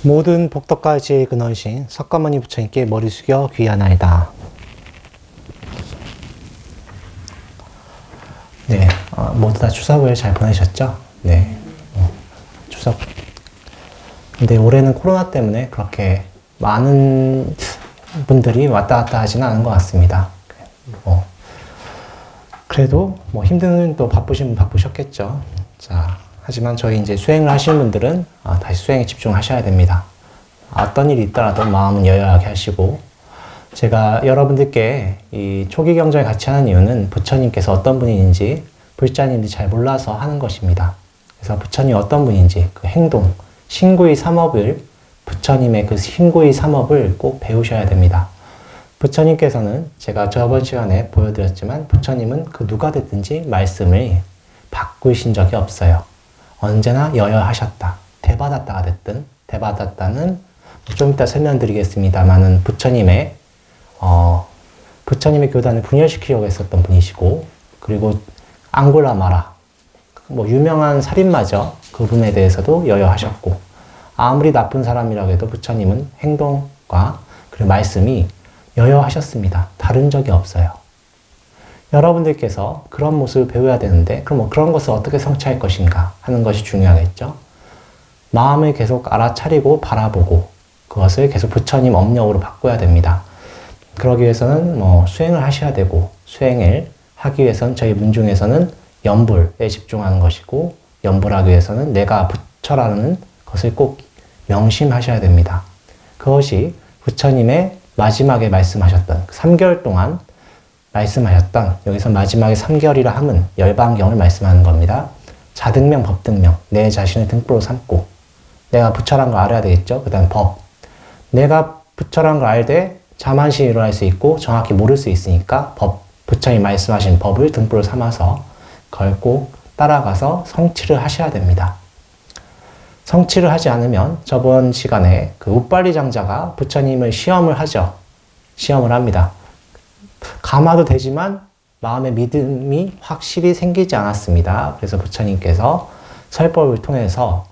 모든 복덕까지의 근원신 석가모니 부처님께 머리 숙여 귀하나이다. 네, 모두 다 추석을 잘 보내셨죠? 네, 추석. 근데 올해는 코로나 때문에 그렇게 많은 분들이 왔다 갔다 하지는 않은 것 같습니다. 그래도 뭐 힘든 또 바쁘신 분 바쁘셨겠죠. 자, 하지만 저희 이제 수행을 하시는 분들은 다시 수행에 집중하셔야 됩니다. 어떤 일이 있더라도 마음은 여여하게 하시고, 제가 여러분들께 이 초기 경전을 같이 하는 이유는 부처님께서 어떤 분인지 불자님들이 잘 몰라서 하는 것입니다. 그래서 부처님 어떤 분인지 그 행동, 신구의 삼업을, 부처님의 그 신구의 삼업을 꼭 배우셔야 됩니다. 부처님께서는 제가 저번 시간에 보여드렸지만 부처님은 그 누가 됐든지 말씀을 바꾸신 적이 없어요. 언제나 여여하셨다. 대받았다가 됐든, 대받았다는 좀 이따 설명드리겠습니다만은 부처님의 교단을 분열시키려고 했었던 분이시고, 그리고 앙골라마라, 뭐 유명한 살인마죠. 그분에 대해서도 여여하셨고, 아무리 나쁜 사람이라고 해도 부처님은 행동과 그리고 말씀이 여여하셨습니다. 다른 적이 없어요. 여러분들께서 그런 모습을 배워야 되는데, 그럼 그런 것을 어떻게 성취할 것인가 하는 것이 중요하겠죠. 마음을 계속 알아차리고 바라보고 그것을 계속 부처님 업력으로 바꿔야 됩니다. 그러기 위해서는 수행을 하셔야 되고, 수행을 하기 위해서는 저희 문중에서는 염불에 집중하는 것이고, 염불하기 위해서는 내가 부처라는 것을 꼭 명심하셔야 됩니다. 그것이 부처님의 마지막에 말씀하셨던 3개월 동안 말씀하셨던, 여기서 마지막에 3개월이라 함은 열반경을 말씀하는 겁니다. 자등명, 법등명, 내 자신을 등불로 삼고, 내가 부처란 걸 알아야 되겠죠. 그 다음 법, 내가 부처란 걸 알되 자만심이 일어날 수 있고 정확히 모를 수 있으니까 부처님 말씀하신 법을 등불로 삼아서 그걸 꼭 따라가서 성취를 하셔야 됩니다. 성취를 하지 않으면, 저번 시간에 그 우빨리 장자가 부처님을 시험을 하죠. 시험을 합니다. 감화도 되지만 마음의 믿음이 확실히 생기지 않았습니다. 그래서 부처님께서 설법을 통해서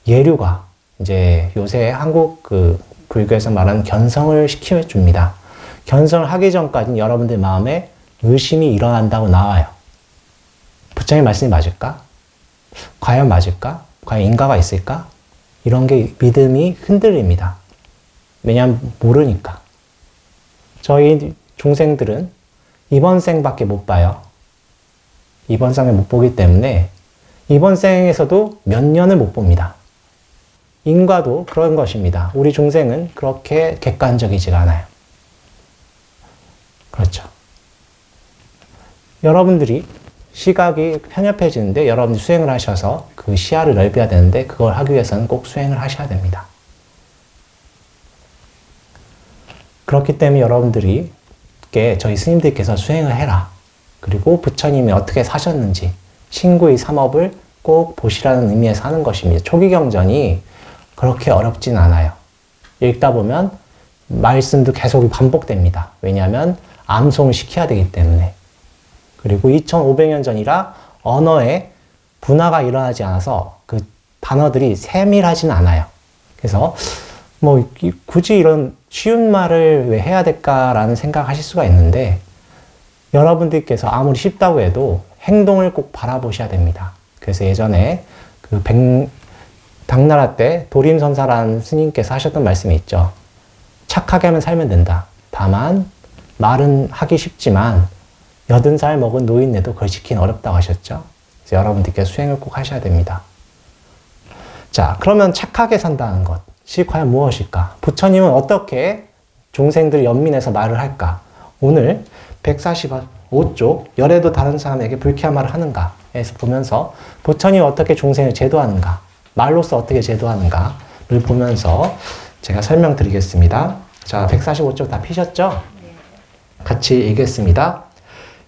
예류가, 이제 요새 한국 불교에서 말하는 견성을 시켜줍니다. 견성을 하기 전까지는 여러분들 마음에 의심이 일어난다고 나와요. 부처님 말씀이 맞을까? 과연 맞을까? 과연 인과가 있을까? 이런 게 믿음이 흔들립니다. 왜냐하면 모르니까. 저희 중생들은 이번 생밖에 못 봐요. 이번 생을 못 보기 때문에 이번 생에서도 몇 년을 못 봅니다. 인과도 그런 것입니다. 우리 중생은 그렇게 객관적이지가 않아요. 그렇죠. 여러분들이 시각이 편협해지는데, 여러분들이 수행을 하셔서 그 시야를 넓혀야 되는데, 그걸 하기 위해서는 꼭 수행을 하셔야 됩니다. 그렇기 때문에 여러분들이 저희 스님들께서 수행을 해라, 그리고 부처님이 어떻게 사셨는지 신구의 삼업을 꼭 보시라는 의미에서 하는 것입니다. 초기 경전이 그렇게 어렵진 않아요. 읽다 보면 말씀도 계속 반복됩니다. 왜냐하면 암송을 시켜야 되기 때문에. 그리고 2500년 전이라 언어에 분화가 일어나지 않아서 그 단어들이 세밀하진 않아요. 그래서 굳이 이런 쉬운 말을 왜 해야 될까라는 생각하실 수가 있는데, 여러분들께서 아무리 쉽다고 해도 행동을 꼭 바라보셔야 됩니다. 그래서 예전에 당나라 때 도림선사라는 스님께서 하셨던 말씀이 있죠. 착하게만 살면 된다. 다만 말은 하기 쉽지만 80살 먹은 노인네도 그걸 지키긴 어렵다고 하셨죠. 그래서 여러분들께서 수행을 꼭 하셔야 됩니다. 자, 그러면 착하게 산다는 것이 과연 무엇일까? 부처님은 어떻게 중생들 연민해서 말을 할까? 오늘 145쪽 열애도 다른 사람에게 불쾌한 말을 하는가에서 보면서 부처님이 어떻게 중생을 제도하는가, 말로서 어떻게 제도하는가를 보면서 제가 설명드리겠습니다. 자, 145쪽 다 피셨죠? 같이 읽겠습니다.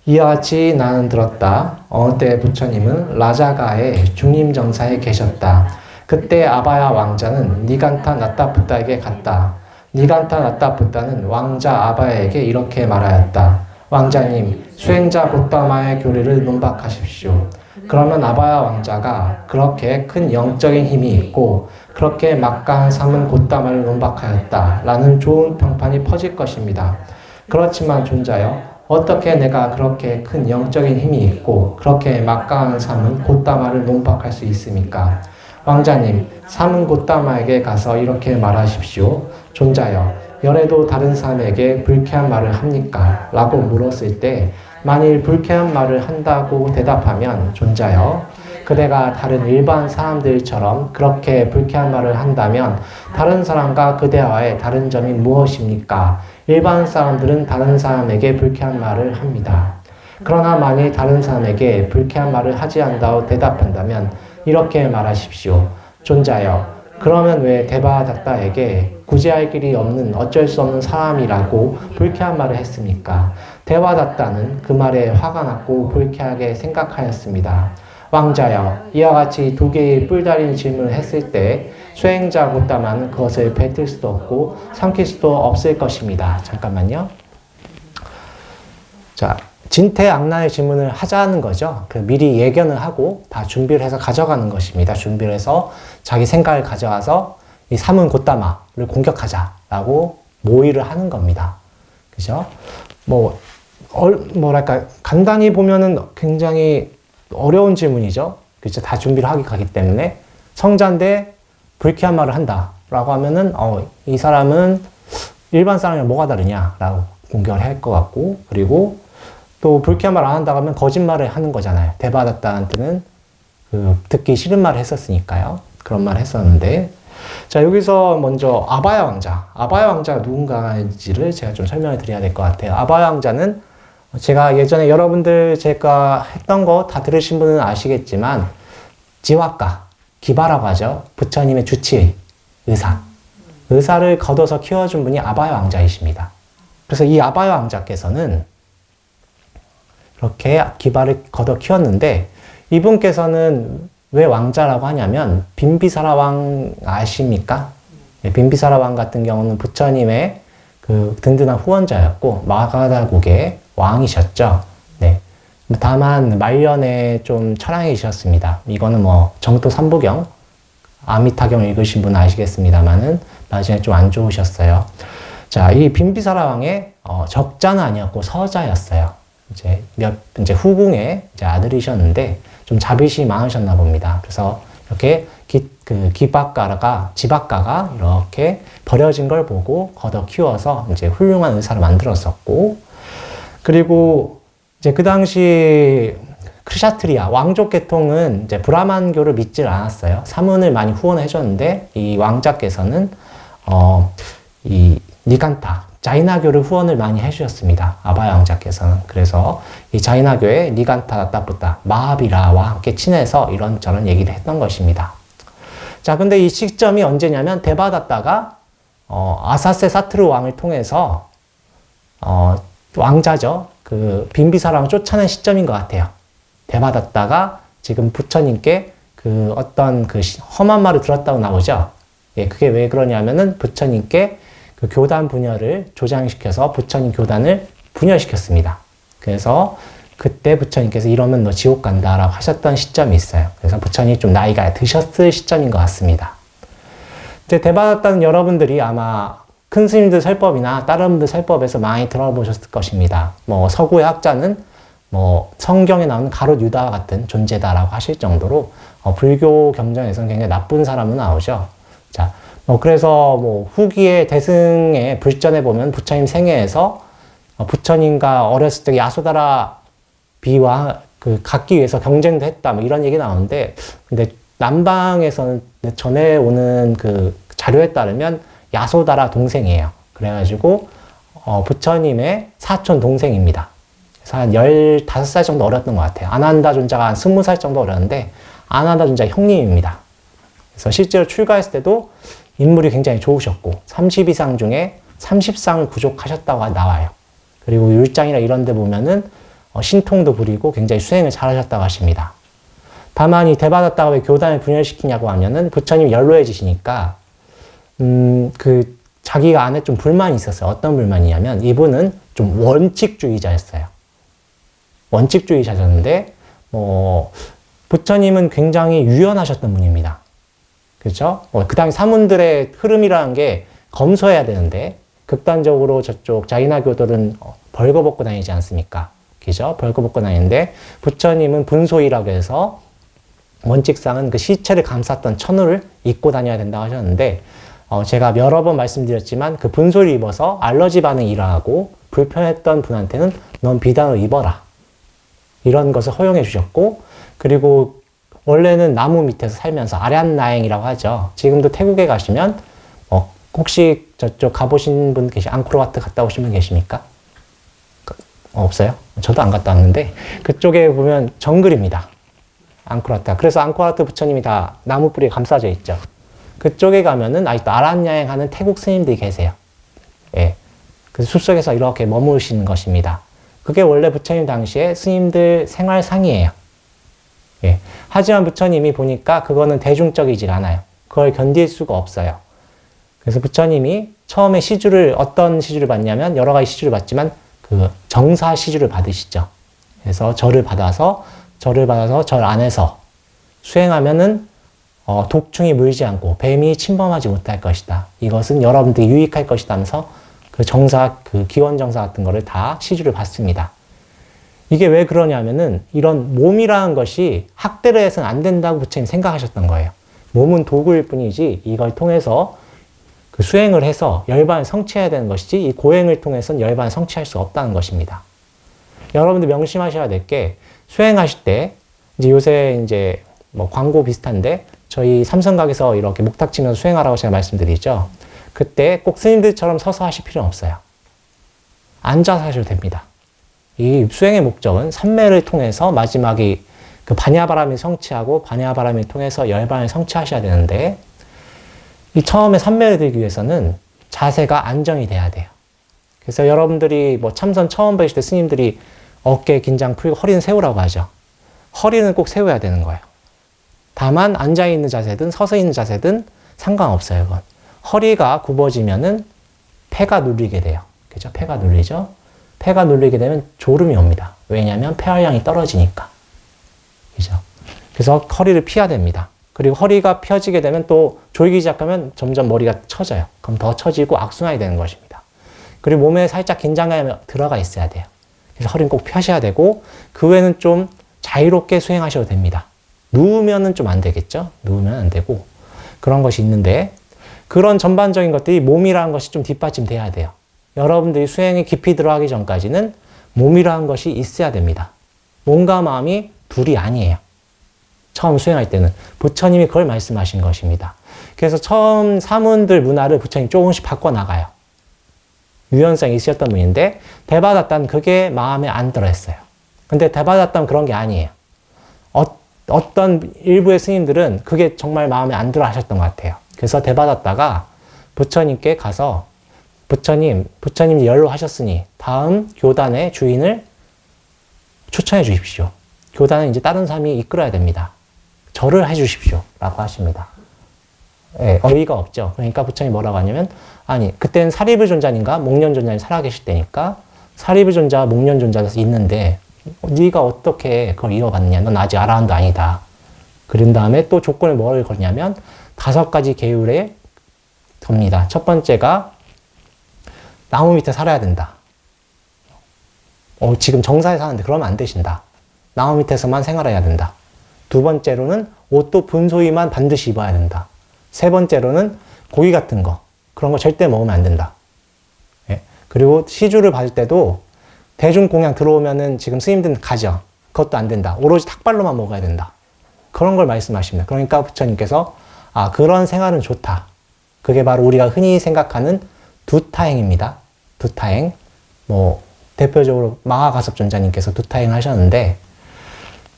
이와 같이 나는 들었다. 어느 때 부처님은 라자가의 중림정사에 계셨다. 그때 아바야 왕자는 니간타 나타부타에게 갔다. 니간타 나타부타는 왕자 아바야에게 이렇게 말하였다. 왕자님, 수행자 고타마의 교리를 논박하십시오. 그러면 아바야 왕자가 그렇게 큰 영적인 힘이 있고 그렇게 막강한 삼은 곧다마를 논박하였다라는 좋은 평판이 퍼질 것입니다. 그렇지만 존자여, 어떻게 내가 그렇게 큰 영적인 힘이 있고 그렇게 막강한 삼은 곧다마를 논박할 수 있습니까? 왕자님, 삼은 곧다마에게 가서 이렇게 말하십시오. 존자여, 열애도 다른 사람에게 불쾌한 말을 합니까? 라고 물었을 때 만일 불쾌한 말을 한다고 대답하면 존자여, 그대가 다른 일반 사람들처럼 그렇게 불쾌한 말을 한다면 다른 사람과 그대와의 다른 점이 무엇입니까? 일반 사람들은 다른 사람에게 불쾌한 말을 합니다. 그러나 만일 다른 사람에게 불쾌한 말을 하지 않는다고 대답한다면 이렇게 말하십시오. 존자여, 그러면 왜 데바다타에게 구제할 길이 없는 어쩔 수 없는 사람이라고 불쾌한 말을 했습니까? 데바다타는 그 말에 화가 났고 불쾌하게 생각하였습니다. 왕자여, 이와 같이 두 개의 뿔 달린 질문을 했을 때 수행자 곧다마는 그것을 뱉을 수도 없고 삼킬 수도 없을 것입니다. 잠깐만요. 자, 진퇴양난의 질문을 하자는 거죠. 미리 예견을 하고 다 준비를 해서 가져가는 것입니다. 준비를 해서 자기 생각을 가져와서 이 삼은 곧다마를 공격하자라고 모의를 하는 겁니다. 그죠? 뭐랄까, 간단히 보면은 굉장히 어려운 질문이죠. 그죠? 다 준비를 하기 가기 때문에 성자인데 불쾌한 말을 한다라고 하면은 이 사람은 일반 사람이랑 뭐가 다르냐라고 공격을 할 것 같고, 그리고 또 불쾌한 말 안 한다고 하면 거짓말을 하는 거잖아요. 데바다타한테는 듣기 싫은 말을 했었으니까요. 그런 말을 했었는데, 자, 여기서 먼저 아바야 왕자가 누군가인지를 제가 좀 설명을 드려야 될 것 같아요. 아바야 왕자는 제가 예전에 여러분들 제가 했던 거 다 들으신 분은 아시겠지만 지와까, 기바라고 하죠. 부처님의 주치, 의사를 거둬서 키워준 분이 아바야 왕자이십니다. 그래서 이 아바야 왕자께서는 이렇게 기바를 걷어 키웠는데, 이분께서는 왜 왕자라고 하냐면 빈비사라 왕 아십니까? 네, 빈비사라 왕 같은 경우는 부처님의 그 든든한 후원자였고 마가다국의 왕이셨죠. 네. 다만 말년에 좀 철학이셨습니다. 이거는 뭐 정토 삼부경, 아미타경 읽으신 분은 아시겠습니다만은 나중에 좀 안 좋으셨어요. 자, 이 빈비사라 왕의 적자는 아니었고 서자였어요. 이제 후궁의 이제 아들이셨는데 좀 자비심이 많으셨나 봅니다. 그래서 이렇게 지박가가 이렇게 버려진 걸 보고 걷어 키워서 이제 훌륭한 의사를 만들었었고, 그리고 이제 그 당시 크리샤트리아 왕족 계통은 이제 브라만교를 믿질 않았어요. 사문을 많이 후원해 줬는데 이 왕자께서는 이 니간타 자이나교를 후원을 많이 해주셨습니다. 아바야 왕자께서는. 그래서 이 자이나교의 니간타 따뿌타 마하비라와 함께 친해서 이런저런 얘기를 했던 것입니다. 자, 근데 이 시점이 언제냐면 데바다타가 아사세 사트루 왕을 통해서 왕자죠. 그 빈비사랑을 쫓아낸 시점인 것 같아요. 데바다타가 지금 부처님께 그 어떤 그 험한 말을 들었다고 나오죠. 예, 그게 왜 그러냐면은 부처님께 그 교단 분열을 조장시켜서 부처님 교단을 분열시켰습니다. 그래서 그때 부처님께서 이러면 너 지옥 간다라고 하셨던 시점이 있어요. 그래서 부처님이 좀 나이가 드셨을 시점인 것 같습니다. 이제 데바다타는 여러분들이 아마 큰 스님들 설법이나 다른 분들 설법에서 많이 들어보셨을 것입니다. 뭐 서구의 학자는 뭐 성경에 나오는 가롯 유다와 같은 존재다라고 하실 정도로 불교 경전에서는 굉장히 나쁜 사람은 나오죠. 자, 그래서 뭐 후기의 대승의 불전에 보면 부처님 생애에서 부처님과 어렸을 때 야소다라 비와 그 갖기 위해서 경쟁도 했다, 뭐 이런 얘기 나오는데, 근데 남방에서는 전해 오는 그 자료에 따르면 야소다라 동생이에요. 그래가지고 부처님의 사촌 동생입니다. 그래서 한 15살 정도 어렸던 것 같아요. 아난다 존자가 한 20살 정도 어렸는데 아난다 존자 형님입니다. 그래서 실제로 출가했을 때도 인물이 굉장히 좋으셨고 32상 중에 30상을 구족하셨다고 나와요. 그리고 율장이나 이런 데 보면은 신통도 부리고 굉장히 수행을 잘하셨다고 하십니다. 다만 이 데바다타가 왜 교단을 분열시키냐고 하면은 부처님이 연로해지시니까 그 자기가 안에 좀 불만이 있었어요. 어떤 불만이냐면 이분은 좀 원칙주의자였어요. 원칙주의자셨는데 뭐 부처님은 굉장히 유연하셨던 분입니다. 그렇죠? 그 당시 사문들의 흐름이라는 게 검소해야 되는데 극단적으로 저쪽 자이나교들은 벌거벗고 다니지 않습니까? 그죠? 벌거벗고 다니는데 부처님은 분소이라고 해서 원칙상은 그 시체를 감쌌던 천우를 입고 다녀야 된다고 하셨는데 제가 여러 번 말씀드렸지만 그 분소를 입어서 알러지 반응이 일어나고 불편했던 분한테는 넌 비단을 입어라. 이런 것을 허용해 주셨고 그리고 원래는 나무 밑에서 살면서 아럇나행이라고 하죠. 지금도 태국에 가시면 혹시 저쪽 가보신 분 앙코르와트 갔다 오신 분 계십니까? 없어요? 저도 안 갔다 왔는데 그쪽에 보면 정글입니다. 앙코르와트. 그래서 앙코르와트 부처님이 다 나무 뿌리에 감싸져 있죠. 그쪽에 가면은 아직도 아란야행 하는 태국 스님들이 계세요. 예. 그 숲속에서 이렇게 머무르시는 것입니다. 그게 원래 부처님 당시에 스님들 생활상이에요. 예. 하지만 부처님이 보니까 그거는 대중적이질 않아요. 그걸 견딜 수가 없어요. 그래서 부처님이 처음에 어떤 시주를 받냐면 여러 가지 시주를 받지만 그 정사 시주를 받으시죠. 그래서 절을 받아서 절 안에서 수행하면은 독충이 물지 않고 뱀이 침범하지 못할 것이다. 이것은 여러분들이 유익할 것이다 하면서 그 정사, 그 기원 정사 같은 거를 다 시주를 받습니다. 이게 왜 그러냐면은 이런 몸이라는 것이 학대를 해서는 안 된다고 부처님 생각하셨던 거예요. 몸은 도구일 뿐이지 이걸 통해서 그 수행을 해서 열반을 성취해야 되는 것이지 이 고행을 통해서는 열반을 성취할 수 없다는 것입니다. 여러분들 명심하셔야 될 게 수행하실 때 이제 요새 이제 뭐 광고 비슷한데 저희 삼성각에서 이렇게 목탁 치면서 수행하라고 제가 말씀드리죠. 그때 꼭 스님들처럼 서서 하실 필요는 없어요. 앉아서 하셔도 됩니다. 이 수행의 목적은 삼매를 통해서 마지막에 그 반야바람을 성취하고 반야바람을 통해서 열반을 성취하셔야 되는데 이 처음에 삼매를 들기 위해서는 자세가 안정이 돼야 돼요. 그래서 여러분들이 뭐 참선 처음 배우실 때 스님들이 어깨 긴장 풀고 허리는 세우라고 하죠. 허리는 꼭 세워야 되는 거예요. 다만 앉아있는 자세든 서서 있는 자세든 상관없어요. 그건. 허리가 굽어지면은 폐가 눌리게 돼요. 그죠? 폐가 눌리죠? 폐가 눌리게 되면 졸음이 옵니다. 왜냐하면 폐활량이 떨어지니까. 그죠? 그래서 허리를 피해야 됩니다. 그리고 허리가 펴지게 되면 또 조이기 시작하면 점점 머리가 처져요. 그럼 더 처지고 악순환이 되는 것입니다. 그리고 몸에 살짝 긴장감이 들어가 있어야 돼요. 그래서 허리는 꼭 펴셔야 되고 그 외에는 좀 자유롭게 수행하셔도 됩니다. 누우면은 좀 안 되겠죠? 누우면 안 되고 그런 것이 있는데 그런 전반적인 것들이 몸이라는 것이 좀 뒷받침돼야 돼요. 여러분들이 수행에 깊이 들어가기 전까지는 몸이라는 것이 있어야 됩니다. 몸과 마음이 둘이 아니에요. 처음 수행할 때는 부처님이 그걸 말씀하신 것입니다. 그래서 처음 사문들 문화를 부처님 조금씩 바꿔나가요. 유연성이 있으셨던 분인데 대바닷다는 그게 마음에 안 들어했어요. 근데 대바닷다는 그런 게 아니에요. 어떤 일부의 스님들은 그게 정말 마음에 안 들어 하셨던 것 같아요. 그래서 대바닷다가 부처님께 가서 부처님이 연로하셨으니 다음 교단의 주인을 추천해 주십시오. 교단은 이제 다른 사람이 이끌어야 됩니다. 절을 해 주십시오. 라고 하십니다. 예, 어이가 없죠. 그러니까 부처님이 뭐라고 하냐면 아니 그때는 사리부존자님과 목련존자님 살아계실 때니까 사리부존자 목련존자에서 있는데 네가 어떻게 그걸 이어받느냐. 넌 아직 아라한도 아니다. 그런 다음에 또 조건을 뭘 거냐면 5가지 계율에 겁니다. 첫 번째가 나무 밑에 살아야 된다. 지금 정사에 사는데 그러면 안 되신다. 나무 밑에서만 생활해야 된다. 두 번째로는 옷도 분소이만 반드시 입어야 된다. 세 번째로는 고기 같은 거 그런 거 절대 먹으면 안 된다. 예? 그리고 시주를 받을 때도 대중공양 들어오면은 지금 스님들은 가죠. 그것도 안 된다. 오로지 탁발로만 먹어야 된다. 그런 걸 말씀하십니다. 그러니까 부처님께서 그런 생활은 좋다. 그게 바로 우리가 흔히 생각하는 두타행입니다. 두타행. 뭐 대표적으로 마하가섭존자님께서 두타행 하셨는데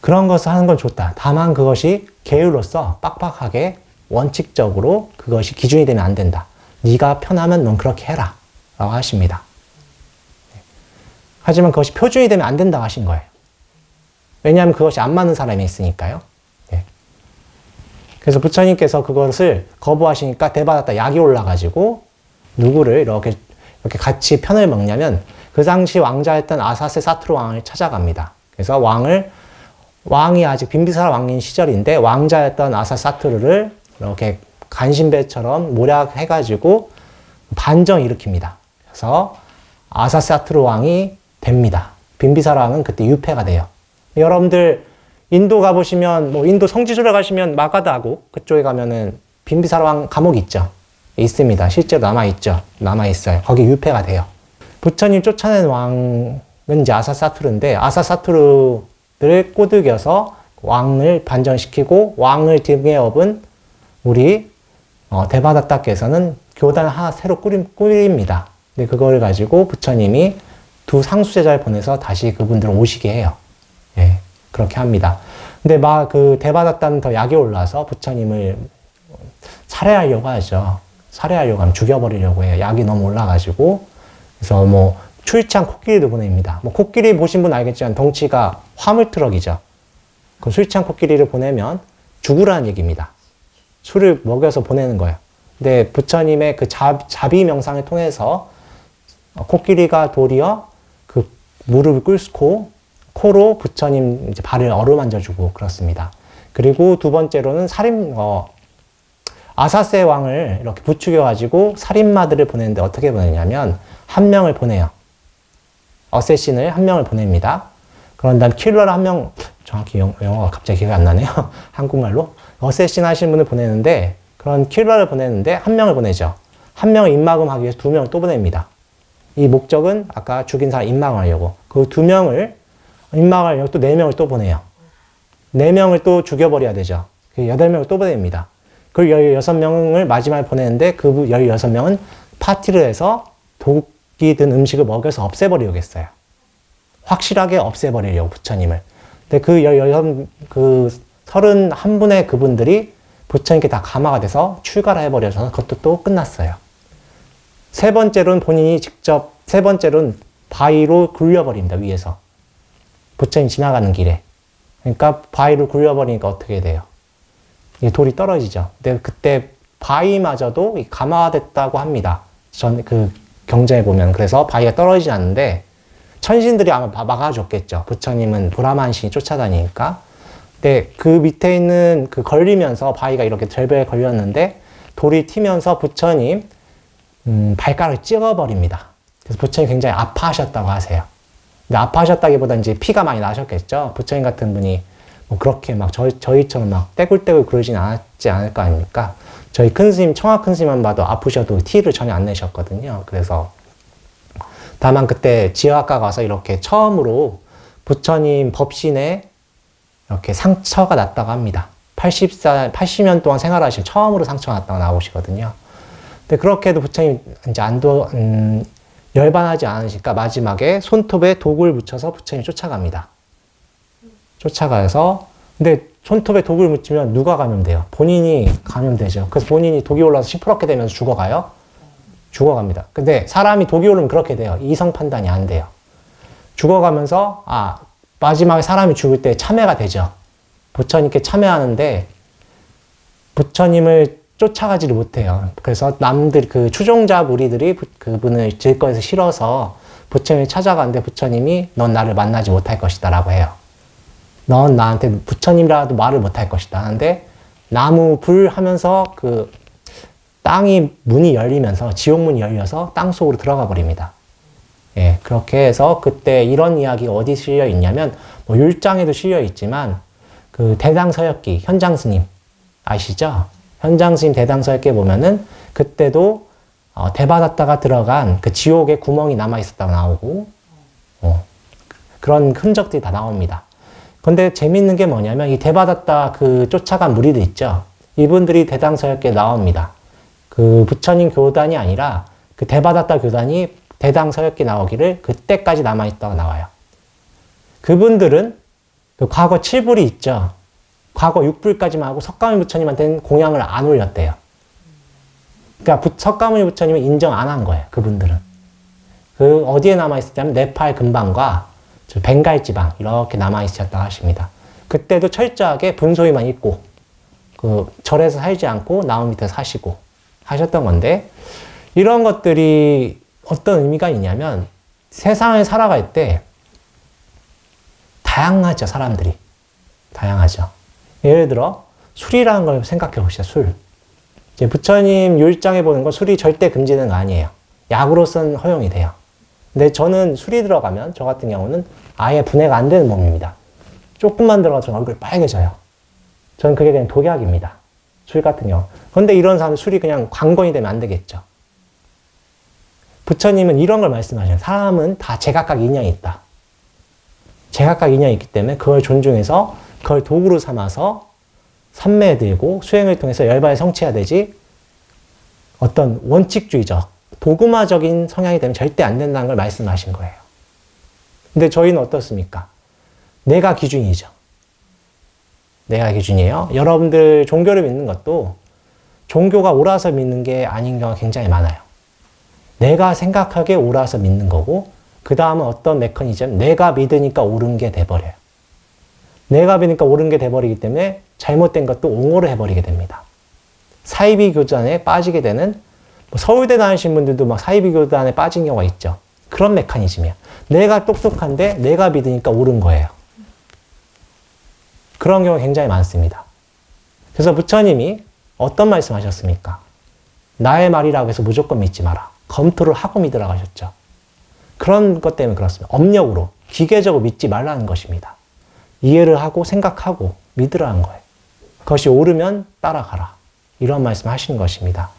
그런 것을 하는 건 좋다. 다만 그것이 계율로서 빡빡하게 원칙적으로 그것이 기준이 되면 안 된다. 네가 편하면 넌 그렇게 해라. 라고 하십니다. 하지만 그것이 표준이 되면 안 된다고 하신 거예요. 왜냐하면 그것이 안 맞는 사람이 있으니까요. 예. 그래서 부처님께서 그것을 거부하시니까 대바닷다 약이 올라가지고 누구를 이렇게 같이 편을 먹냐면 그 당시 왕자였던 아사세 사투르 왕을 찾아갑니다. 그래서 왕을 왕이 아직 빈비사라 왕인 시절인데 왕자였던 아사사투르를 이렇게 간신배처럼 모략해가지고 반정 일으킵니다. 그래서 아사사투르 왕이 됩니다. 빈비사라 왕은 그때 유폐가 돼요. 여러분들 인도 가보시면 뭐 인도 성지순례 가시면 마가다하고 그쪽에 가면은 빈비사라 왕 감옥이 있죠. 있습니다. 실제로 남아있죠. 남아있어요. 거기 유폐가 돼요. 부처님 쫓아낸 왕은 이제 아사사투르인데 아사사투르를 꼬드겨서 왕을 반정시키고 왕을 등에 업은 우리 대바다타께서는 교단 하나 새로 꾸립니다. 근데 그걸 가지고 부처님이 두 상수제자를 보내서 다시 그분들을 오시게 해요. 예, 그렇게 합니다. 근데 막 그 대바다타는 더 약이 올라서 부처님을 살해하려고 하죠. 살해하려고 하면 죽여버리려고 해요. 약이 너무 올라가지고. 그래서 뭐 출창 코끼리도 보냅니다. 뭐 코끼리 보신 분 알겠지만 덩치가 화물트럭이죠. 그 출창 코끼리를 보내면 죽으라는 얘기입니다. 술을 먹여서 보내는 거예요. 근데 부처님의 그 자비 명상을 통해서 코끼리가 도리어 그 무릎을 꿇고 코로 부처님 이제 발을 어루만져주고 그렇습니다. 그리고 두 번째로는 아사세 왕을 이렇게 부추겨가지고 살인마들을 보내는데 어떻게 보내냐면 한 명을 보내요. 어쌔신을 한 명을 보냅니다. 그런 다음 킬러를 한 명, 정확히 영어가 갑자기 기억이 안 나네요. 한국말로. 어쌔신 하시는 분을 보내는데 그런 킬러를 보내는데 한 명을 보내죠. 한 명을 입막음하기 위해서 두 명을 또 보냅니다. 이 목적은 아까 죽인 사람 입막음하려고. 그 두 명을 입막하려고 또 네 명을 또 보내요. 네 명을 또 죽여버려야 되죠. 그 8명을 또 보냅니다. 그리고 16명을 마지막에 보내는데 그 16명은 파티를 해서 독이 든 음식을 먹여서 없애버리려고 했어요. 확실하게 없애버리려고 부처님을. 근데 그 31분의 그분들이 부처님께 다 감화가 돼서 출가를 해버려서 그것도 또 끝났어요. 세 번째로는 바위로 굴려버립니다, 위에서. 부처님 지나가는 길에. 그러니까 바위로 굴려버리니까 어떻게 돼요? 돌이 떨어지죠. 근데 그때 바위마저도 감화됐다고 합니다. 그 경전에 보면. 그래서 바위가 떨어지지 않는데 천신들이 아마 막아줬겠죠. 부처님은 브라만신이 쫓아다니니까. 근데 그 밑에 있는 그 걸리면서 바위가 이렇게 절벽에 걸렸는데 돌이 튀면서 부처님 발가락을 찍어버립니다. 그래서 부처님 굉장히 아파하셨다고 하세요. 근데 아파하셨다기보다 이제 피가 많이 나셨겠죠. 부처님 같은 분이 뭐 그렇게 막 저희처럼 막 떼굴떼굴 그러진 않았지 않을 거 아닙니까? 저희 큰 스님, 청아 큰 스님만 봐도 아프셔도 티를 전혀 안 내셨거든요. 그래서 다만 그때 지하학과 가서 이렇게 처음으로 부처님 법신에 이렇게 상처가 났다고 합니다. 80년 동안 생활하시면 처음으로 상처가 났다고 나오시거든요. 근데 그렇게 해도 부처님 이제 열반하지 않으니까 마지막에 손톱에 독을 묻혀서 부처님 쫓아갑니다. 쫓아가서, 근데 손톱에 독을 묻히면 누가 감염돼요? 본인이 감염되죠. 그래서 본인이 독이 올라서 시퍼렇게 되면서 죽어가요? 죽어갑니다. 근데 사람이 독이 오르면 그렇게 돼요. 이성 판단이 안 돼요. 죽어가면서, 마지막에 사람이 죽을 때 참회가 되죠. 부처님께 참회하는데, 부처님을 쫓아가지를 못해요. 그래서 남들, 그 추종자 무리들이 그분을 질거에서 실어서 부처님을 찾아가는데 부처님이 넌 나를 만나지 못할 것이다 라고 해요. 넌 나한테 부처님이라도 말을 못할 것이다 하는데 나무 불 하면서 그 땅이 문이 열리면서 지옥문이 열려서 땅 속으로 들어가 버립니다. 예, 그렇게 해서 그때 이런 이야기가 어디 실려 있냐면 뭐 율장에도 실려 있지만 그 대당서역기 현장스님 아시죠? 현장스님 대당서역기에 보면은 그때도 대바다타가 들어간 그 지옥에 구멍이 남아 있었다고 나오고 그런 흔적들이 다 나옵니다. 근데 재밌는 게 뭐냐면 이 대바다타 그 쫓아간 무리들 있죠. 이분들이 대당서역기에 나옵니다. 그 부처님 교단이 아니라 그 대바다타 교단이 대당서역기 나오기를 그때까지 남아있다고 나와요. 그분들은 그 과거 7불이 있죠. 과거 6불까지만 하고 석가모니 부처님한테는 공양을 안 올렸대요. 그러니까 석가모니 부처님은 인정 안 한 거예요. 그분들은. 그 어디에 남아있었냐면 네팔 근방과 벵갈 지방 이렇게 남아있었다고 하십니다. 그때도 철저하게 분소위만 입고 그 절에서 살지 않고 나무 밑에서 사시고 하셨던 건데 이런 것들이 어떤 의미가 있냐면 세상을 살아갈 때 다양하죠, 사람들이. 다양하죠. 예를 들어 술이라는 걸 생각해 봅시다. 술. 이제 부처님 율장에 보는 건 술이 절대 금지는 아니에요. 약으로서는 허용이 돼요. 근데 저는 술이 들어가면 저 같은 경우는 아예 분해가 안 되는 몸입니다. 조금만 들어가서 얼굴이 빨개져요. 저는 그게 그냥 독약입니다. 술 같은 경우. 그런데 이런 사람은 술이 그냥 관건이 되면 안 되겠죠. 부처님은 이런 걸 말씀하셔요. 사람은 다 제각각 인연이 있다. 제각각 인연이 있기 때문에 그걸 존중해서 그걸 도구로 삼아서 삼매에 들고 수행을 통해서 열반을 성취해야 되지 어떤 원칙주의적, 도구마적인 성향이 되면 절대 안 된다는 걸 말씀하신 거예요. 근데 저희는 어떻습니까? 내가 기준이죠. 내가 기준이에요. 여러분들 종교를 믿는 것도 종교가 옳아서 믿는 게 아닌 경우가 굉장히 많아요. 내가 생각하기에 옳아서 믿는 거고 그 다음은 어떤 메커니즘, 내가 믿으니까 옳은 게 돼버려요. 내가 믿으니까 옳은 게 돼버리기 때문에 잘못된 것도 옹호를 해버리게 됩니다. 사이비 교단에 빠지게 되는, 서울대 다니신 분들도 막 사이비 교단에 빠진 경우가 있죠. 그런 메커니즘이야. 내가 똑똑한데 내가 믿으니까 옳은 거예요. 그런 경우가 굉장히 많습니다. 그래서 부처님이 어떤 말씀 하셨습니까? 나의 말이라고 해서 무조건 믿지 마라. 검토를 하고 믿으라고 하셨죠. 그런 것 때문에 그렇습니다. 업력으로, 기계적으로 믿지 말라는 것입니다. 이해를 하고 생각하고 믿으라는 거예요. 그것이 옳으면 따라가라. 이런 말씀 하시는 것입니다.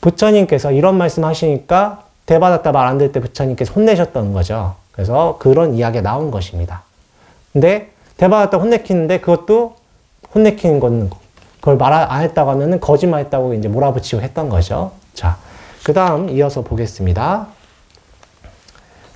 부처님께서 이런 말씀 하시니까 대받았다 말 안 될 때 부처님께서 혼내셨던 거죠. 그래서 그런 이야기가 나온 것입니다. 근데 대받았다 혼내키는데 그것도 혼내키는 건 그걸 말 안 했다고 하면은 거짓말 했다고 이제 몰아붙이고 했던 거죠. 자, 그 다음 이어서 보겠습니다.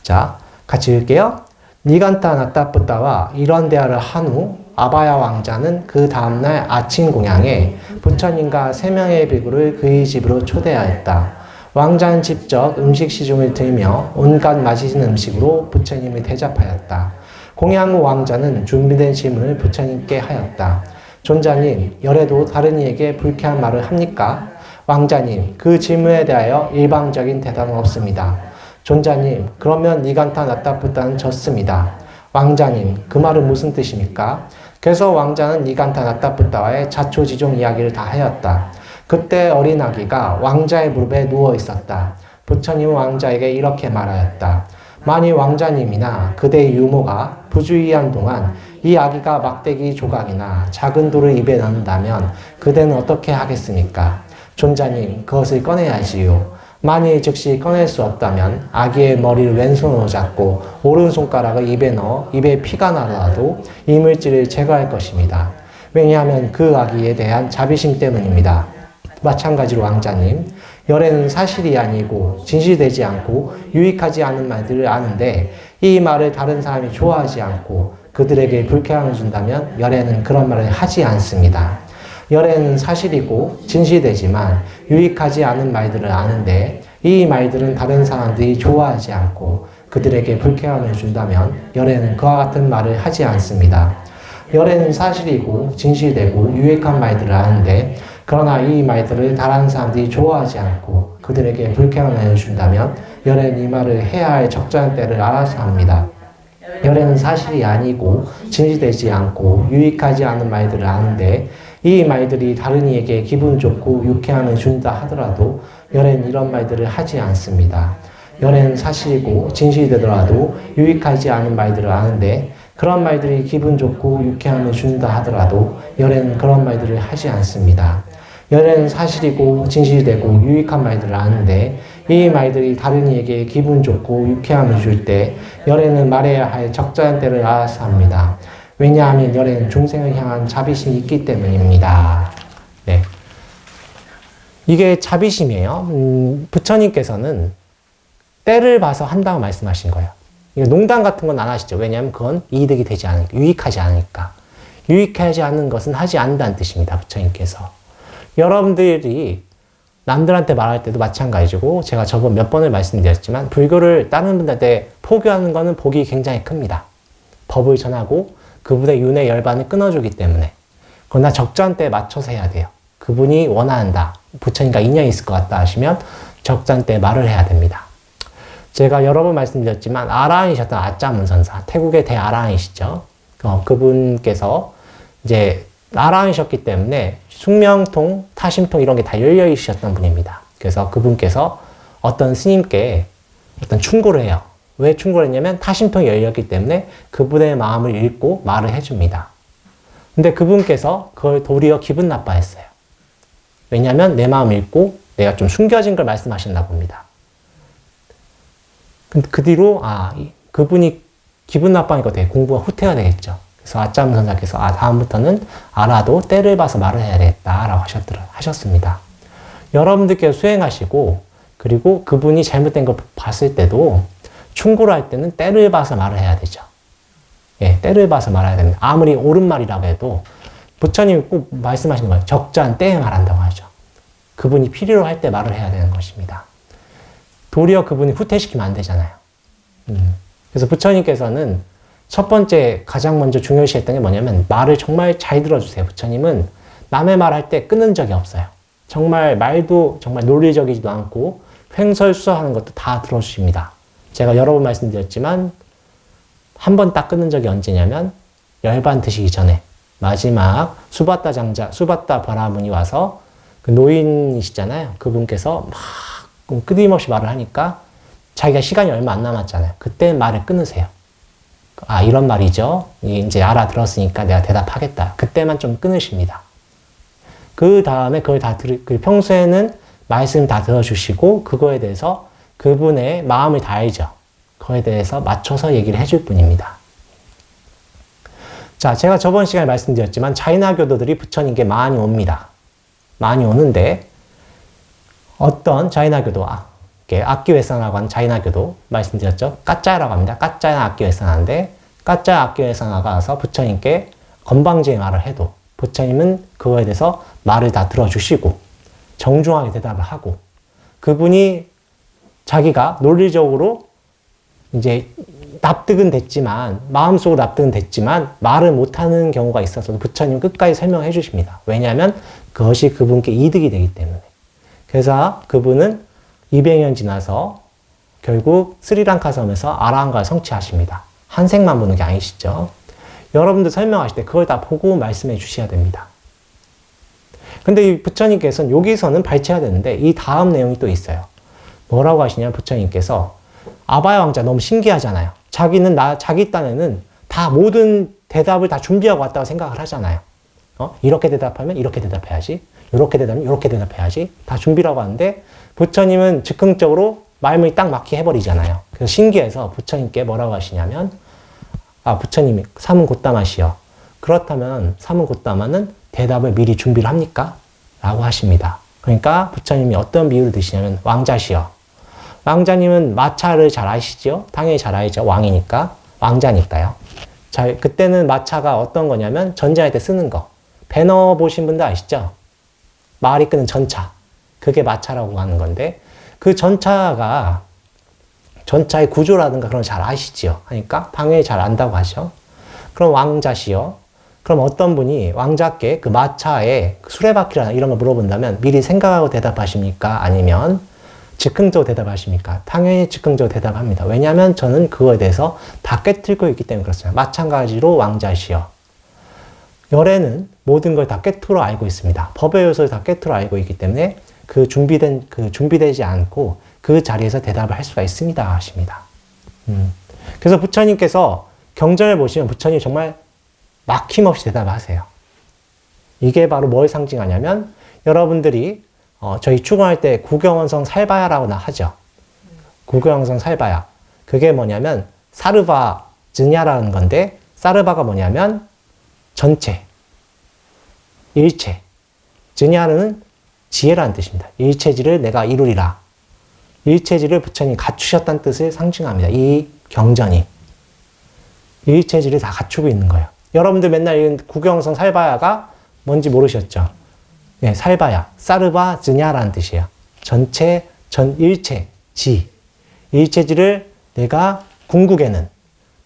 자, 같이 읽을게요. 니간타 나타뿌따와 이런 대화를 한 후 아바야 왕자는 그 다음날 아침 공양에 부처님과 3명의 비구를 그의 집으로 초대하였다. 왕자는 직접 음식 시중을 들며 온갖 맛있는 음식으로 부처님을 대접하였다. 공양 후 왕자는 준비된 질문을 부처님께 하였다. 존자님, 열애도 다른 이에게 불쾌한 말을 합니까? 왕자님, 그 질문에 대하여 일방적인 대답은 없습니다. 존자님, 그러면 니간타 나타뿌따는 졌습니다. 왕자님, 그 말은 무슨 뜻입니까? 그래서 왕자는 니간타 나타뿌따와의 자초지종 이야기를 다 하였다. 그때 어린 아기가 왕자의 무릎에 누워 있었다. 부처님은 왕자에게 이렇게 말하였다. 만일 왕자님이나 그대의 유모가 부주의한 동안 이 아기가 막대기 조각이나 작은 돌을 입에 넣는다면 그대는 어떻게 하겠습니까? 존자님, 그것을 꺼내야지요. 만일 즉시 꺼낼 수 없다면 아기의 머리를 왼손으로 잡고 오른손가락을 입에 넣어 입에 피가 나더라도 이물질을 제거할 것입니다. 왜냐하면 그 아기에 대한 자비심 때문입니다. 마찬가지로 왕자님, 열애는 사실이 아니고 진실되지 않고 유익하지 않은 말들을 아는데 이 말을 다른 사람이 좋아하지 않고 그들에게 불쾌함을 준다면 열애는 그런 말을 하지 않습니다. 열애는 사실이고 진실되지만 유익하지 않은 말들을 아는데 이 말들은 다른 사람들이 좋아하지 않고 그들에게 불쾌함을 준다면 열애는 그와 같은 말을 하지 않습니다. 열애는 사실이고 진실되고 유익한 말들을 아는데 그러나 이 말들을 다른 사람들이 좋아하지 않고 그들에게 불쾌함을 준다면 열애는 이 말을 해야 할 적절한 때를 알아서 합니다. 열애는 사실이 아니고 진실되지 않고 유익하지 않은 말들을 아는데 이 말들이 다른 이에게 기분 좋고 유쾌함을 준다 하더라도 열애는 이런 말들을 하지 않습니다. 열애는 사실이고 진실되더라도 유익하지 않은 말들을 아는데 그런 말들이 기분 좋고 유쾌함을 준다 하더라도 열애는 그런 말들을 하지 않습니다. 열애는 사실이고 진실되고 유익한 말들을 아는데 이 말들이 다른 이에게 기분 좋고 유쾌함을 줄 때 열애는 말해야 할 적절한 때를 알아서 합니다. 왜냐하면 열애는 중생을 향한 자비심이 있기 때문입니다. 네. 이게 자비심이에요. 부처님께서는 때를 봐서 한다고 말씀하신 거예요. 농담 같은 건 안 하시죠. 왜냐하면 그건 이득이 되지 않으니까, 유익하지 않으니까. 유익하지 않는 것은 하지 않는다는 뜻입니다. 부처님께서. 여러분들이 남들한테 말할 때도 마찬가지고 제가 저번 몇 번을 말씀드렸지만 불교를 다른 분들한테 포교하는 것은 복이 굉장히 큽니다. 법을 전하고 그분의 윤회 열반을 끊어주기 때문에. 그러나 적절한 때에 맞춰서 해야 돼요. 그분이 원한다. 부처님과 인연이 있을 것 같다 하시면 적절한 때에 말을 해야 됩니다. 제가 여러 번 말씀드렸지만 아라한이셨던 아짜문선사, 태국의 대아라한이시죠. 그분께서 이제 나라이셨기 때문에 숙명통, 타심통 이런 게 다 열려 있으셨던 분입니다. 그래서 그분께서 어떤 스님께 어떤 충고를 해요. 왜 충고를 했냐면 타심통이 열렸기 때문에 그분의 마음을 읽고 말을 해줍니다. 근데 그분께서 그걸 도리어 기분 나빠했어요. 왜냐하면 내 마음 읽고 내가 좀 숨겨진 걸 말씀하셨나 봅니다. 그 뒤로 그분이 기분 나빠하니까 되게 공부가 후퇴가 되겠죠. 그래서 아짜문 선사께서 다음부터는 알아도 때를 봐서 말을 해야 되겠다라고 하셨습니다. 여러분들께서 수행하시고 그리고 그분이 잘못된 걸 봤을 때도 충고를 할 때는 때를 봐서 말을 해야 되죠. 예, 때를 봐서 말해야 됩니다. 아무리 옳은 말이라고 해도 부처님이 꼭 말씀하시는 거예요. 적절한 때에 말한다고 하죠. 그분이 필요로 할 때 말을 해야 되는 것입니다. 도리어 그분이 후퇴시키면 안 되잖아요. 그래서 부처님께서는 첫 번째 가장 먼저 중요시했던 게 뭐냐면 말을 정말 잘 들어주세요. 부처님은 남의 말 할 때 끊는 적이 없어요. 정말 말도 정말 논리적이지도 않고 횡설수설하는 것도 다 들어주십니다. 제가 여러 번 말씀드렸지만 한 번 딱 끊는 적이 언제냐면 열반 드시기 전에 마지막 수바따 장자, 수바따 바라문이 와서 그 노인이시잖아요. 그분께서 막 끊임없이 말을 하니까 자기가 시간이 얼마 안 남았잖아요. 그때 말을 끊으세요. 이런 말이죠. 이제 알아들었으니까 내가 대답하겠다. 그때만 좀 끊으십니다. 그 다음에 그걸 평소에는 말씀 다 들어주시고 그거에 대해서 그분의 마음을 다 알죠. 그거에 대해서 맞춰서 얘기를 해줄 뿐입니다. 자, 제가 저번 시간에 말씀드렸지만 자이나 교도들이 부처님께 많이 옵니다. 많이 오는데 어떤 자이나 교도, 악기회상이라고 하는 자이나 교도 말씀드렸죠. 까짜라고 합니다. 까짜나 악기회상인데 까짜 악기회상아가 와서 부처님께 건방지게 말을 해도 부처님은 그거에 대해서 말을 다 들어주시고 정중하게 대답을 하고 그분이 자기가 논리적으로 이제 납득은 됐지만 마음속으로 납득은 됐지만 말을 못하는 경우가 있어서 부처님 끝까지 설명해 주십니다. 왜냐하면 그것이 그분께 이득이 되기 때문에. 그래서 그분은 200년 지나서 결국 스리랑카 섬에서 아라한가를 성취하십니다. 한 생만 보는 게 아니시죠. 여러분들 설명하실 때 그걸 다 보고 말씀해 주셔야 됩니다. 근데 이 부처님께서는 여기서는 발췌해야 되는데 이 다음 내용이 또 있어요. 뭐라고 하시냐면 부처님께서 아바야 왕자 너무 신기하잖아요. 자기 딴에는 다 모든 대답을 다 준비하고 왔다고 생각을 하잖아요. 이렇게 대답하면 이렇게 대답해야지. 이렇게 대답하면 이렇게 대답해야지. 다 준비라고 하는데 부처님은 즉흥적으로 말문이 딱 막히게 해버리잖아요. 그래서 신기해서 부처님께 뭐라고 하시냐면 부처님이 사문고따마시여. 그렇다면 사문고따마는 대답을 미리 준비를 합니까? 라고 하십니다. 그러니까 부처님이 어떤 비유를 드시냐면 왕자시여. 왕자님은 마차를 잘 아시죠? 당연히 잘 알죠. 왕이니까. 왕자니까요. 자, 그때는 마차가 어떤 거냐면 전쟁할 때 쓰는 거. 배너 보신 분들 아시죠? 말이 끄는 전차. 그게 마차라고 하는 건데 그 전차의 구조라든가 그런 거 잘 아시지요? 하니까 당연히 잘 안다고 하죠. 그럼 왕자시여. 그럼 어떤 분이 왕자께 그 마차에 수레바퀴나 이런 거 물어본다면 미리 생각하고 대답하십니까? 아니면 즉흥적으로 대답하십니까? 당연히 즉흥적으로 대답합니다. 왜냐하면 저는 그거에 대해서 다 꿰뚫고 있기 때문에 그렇습니다. 마찬가지로 왕자시여. 열애는 모든 걸 다 꿰뚫어 알고 있습니다. 법의 요소를 다 꿰뚫어 알고 있기 때문에 준비되지 않고 그 자리에서 대답을 할 수가 있습니다. 하십니다. 그래서 부처님께서 경전을 보시면 부처님 정말 막힘없이 대답을 하세요. 이게 바로 뭘 상징하냐면 여러분들이 저희 추구할 때 구경원성 살바야라고 하죠. 구경원성 살바야. 그게 뭐냐면 사르바 즈냐라는 건데 사르바가 뭐냐면 전체, 일체. 즈냐는 지혜라는 뜻입니다. 일체지를 내가 이루리라. 일체지를 부처님이 갖추셨다는 뜻을 상징합니다. 이 경전이. 일체지를 다 갖추고 있는 거예요. 여러분들 맨날 읽은 구경성 살바야가 뭔지 모르셨죠? 네, 살바야. 사르바 즈냐라는 뜻이에요. 전체, 일체, 지. 일체지를 내가 궁극에는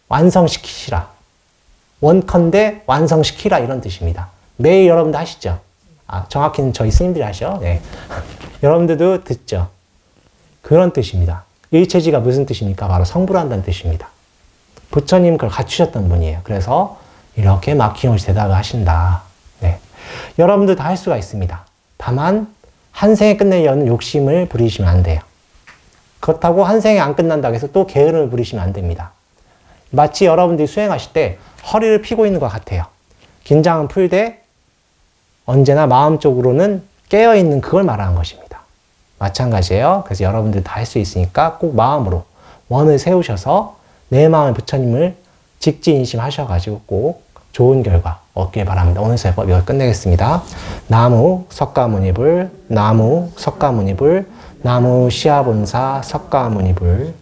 완성시키시라. 원컨대 완성시키라 이런 뜻입니다. 매일 여러분들 하시죠? 정확히는 저희 스님들이 하셔. 네. 여러분들도 듣죠? 그런 뜻입니다. 일체지가 무슨 뜻입니까? 바로 성불한다는 뜻입니다. 부처님 그걸 갖추셨던 분이에요. 그래서 이렇게 막힘없이 대답을 하신다. 네. 여러분들 다 할 수가 있습니다. 다만 한 생에 끝내려는 욕심을 부리시면 안 돼요. 그렇다고 한 생에 안 끝난다고 해서 또 게으름을 부리시면 안 됩니다. 마치 여러분들이 수행하실 때 허리를 펴고 있는 것 같아요. 긴장은 풀되 언제나 마음적으로는 깨어있는 그걸 말하는 것입니다. 마찬가지예요. 그래서 여러분들 다 할 수 있으니까 꼭 마음으로 원을 세우셔서 내 마음의 부처님을 직지인심하셔가지고 꼭 좋은 결과 얻길 바랍니다. 오늘 수업 이걸 끝내겠습니다. 나무 석가모니불, 나무 석가모니불, 나무 시아본사 석가모니불.